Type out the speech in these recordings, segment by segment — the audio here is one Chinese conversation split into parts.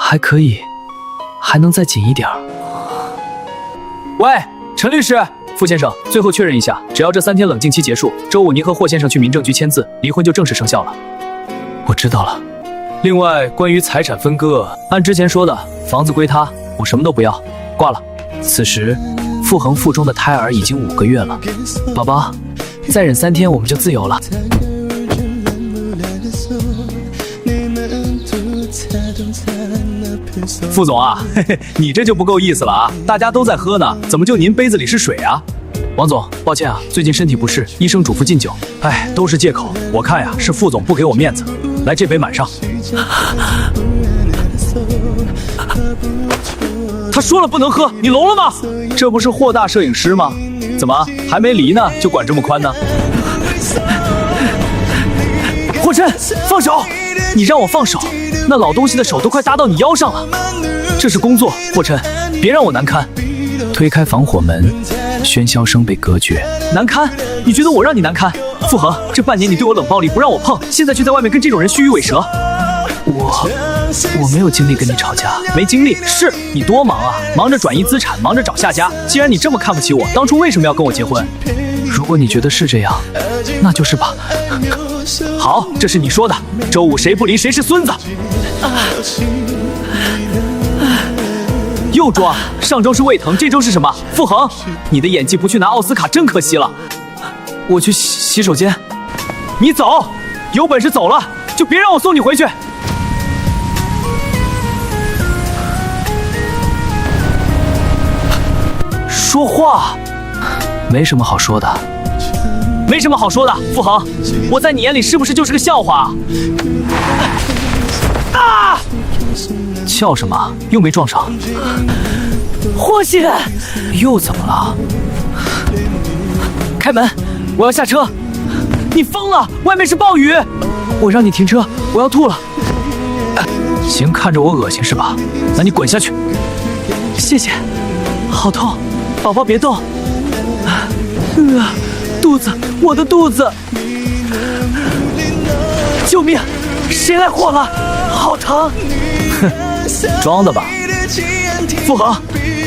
还可以，还能再紧一点。喂，陈律师，傅先生，最后确认一下，只要这3天冷静期结束，周五您和霍先生去民政局签字，离婚就正式生效了。我知道了。另外，关于财产分割，按之前说的，房子归他，我什么都不要，挂了。此时，傅恒腹中的胎儿已经5个月了。宝宝，再忍3天我们就自由了。傅总啊，嘿嘿，你这就不够意思了啊！大家都在喝呢，怎么就您杯子里是水啊？王总，抱歉啊，最近身体不适，医生嘱咐禁酒。哎，都是借口，我看呀是傅总不给我面子。来，这杯满上。他说了不能喝，你聋了吗？这不是霍大摄影师吗？怎么还没离呢，就管这么宽呢？霍琛，放手！你让我放手，那老东西的手都快搭到你腰上了。这是工作，霍琛，别让我难堪。推开防火门，喧嚣声被隔绝。难堪？你觉得我让你难堪？傅恒，这半年你对我冷暴力，不让我碰，现在却在外面跟这种人虚与委蛇。我没有精力跟你吵架，没精力？是你多忙啊，忙着转移资产，忙着找下家。既然你这么看不起我，当初为什么要跟我结婚？如果你觉得是这样，那就是吧。好，这是你说的，周五谁不离谁是孙子。又装，上周是胃疼，这周是什么？傅恒，你的演技不去拿奥斯卡真可惜了。我去洗手间。你走，有本事走了，就别让我送你回去。说话，没什么好说的。没什么好说的，傅恒，我在你眼里是不是就是个笑话啊？笑什么？又没撞上。霍信，又怎么了？开门，我要下车。你疯了？外面是暴雨。我让你停车，我要吐了。行，看着我恶心是吧？那你滚下去。谢谢。好痛，宝宝别动。肚子，我的肚子！救命！谁来火了？好疼！哼，装的吧。傅恒，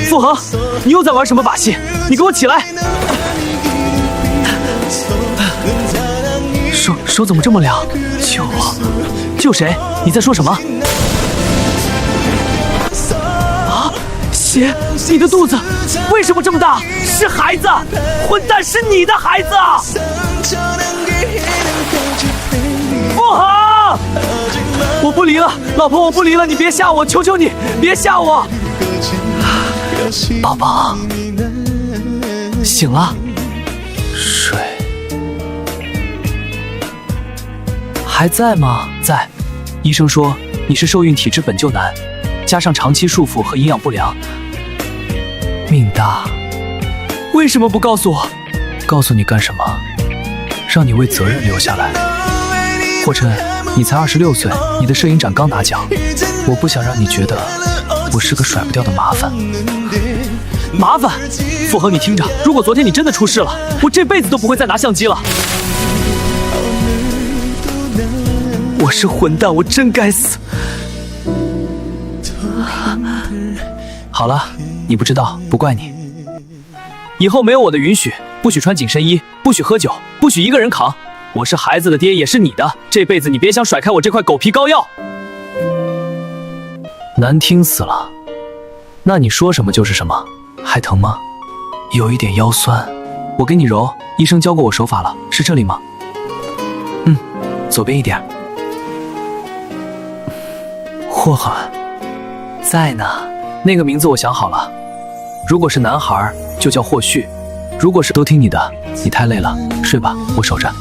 傅恒，你又在玩什么把戏？你给我起来！手怎么这么凉？救我！救谁？你在说什么？啊！血！你的肚子为什么这么大？是孩子！混蛋，是你的孩子！不好！我不离了，老婆，我不离了，你别吓我，求求你，别吓我！宝宝，醒了，睡。还在吗？在。医生说你是受孕体质本就难，加上长期束缚和营养不良，命大。为什么不告诉我？告诉你干什么？让你为责任留下来。霍琛，你才26岁，你的摄影展刚拿奖，我不想让你觉得我是个甩不掉的麻烦。麻烦？傅恒，你听着，如果昨天你真的出事了，我这辈子都不会再拿相机了。我是混蛋，我真该死。好了，你不知道，不怪你。以后没有我的允许，不许穿紧身衣，不许喝酒，不许一个人扛。我是孩子的爹，也是你的，这辈子你别想甩开我这块狗皮膏药。难听死了。那你说什么就是什么。还疼吗？有一点腰酸，我给你揉，医生教过我手法了，是这里吗？左边一点。霍恒，在呢。那个名字我想好了，如果是男孩就叫霍旭，如果是都听你的。你太累了，睡吧，我守着。